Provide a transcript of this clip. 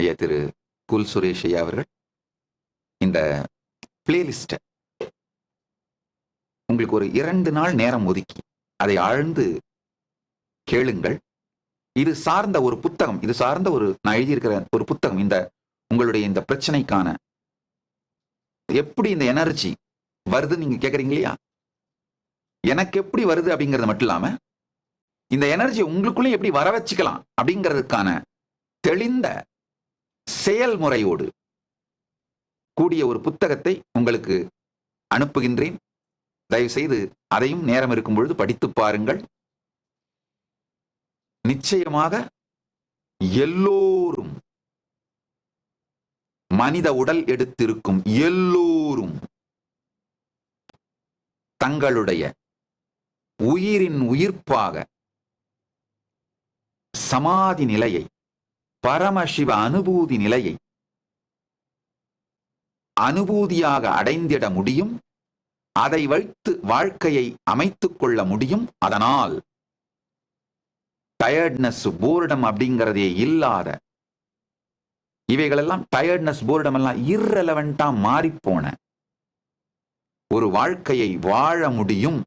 ஐயா திரு குல் சுரேஷ் ஐயா அவர்கள் இந்த பிளேலிஸ்ட உங்களுக்கு ஒரு 2 நாள் நேரம் ஒதுக்கி அதை ஆழ்ந்து கேளுங்கள். இது சார்ந்த ஒரு புத்தகம், இது சார்ந்த ஒரு நான் எழுதியிருக்கிற ஒரு புத்தகம், இந்த உங்களுடைய இந்த பிரச்சனைக்கான எப்படி இந்த எனர்ஜி வருது நீங்க கேக்குறீங்க இல்லையா, எனக்கு எப்படி வருது அப்படிங்கறது மட்டும் இல்லாம இந்த எனர்ஜி உங்களுக்குள்ளே எப்படி வர வச்சுக்கலாம் அப்படிங்கிறதுக்கான தெளிந்த செயல்முறையோடு கூடிய ஒரு புத்தகத்தை உங்களுக்கு அனுப்புகின்றேன். தயவு செய்து அதையும் நேரம் இருக்கும் பொழுது படித்து பாருங்கள். நிச்சயமாக எல்லோரும், மனித உடல் எடுத்திருக்கும் எல்லோரும் தங்களுடைய உயிரின் உயிர்ப்பாக சமாதி நிலையை, பரமசிவ அனுபூதி நிலையை அனுபூதியாக அடைந்திட முடியும். அதை வைத்து வாழ்க்கையை அமைத்துக் கொள்ள முடியும். அதனால் டயர்ட்னஸ், போர்டம் அப்படிங்கிறதே இல்லாத, இவைகளெல்லாம் டயர்ட்னஸ், போர்டம் எல்லாம் irrelevant மாறிப்போன ஒரு வாழ்க்கையை வாழ முடியும்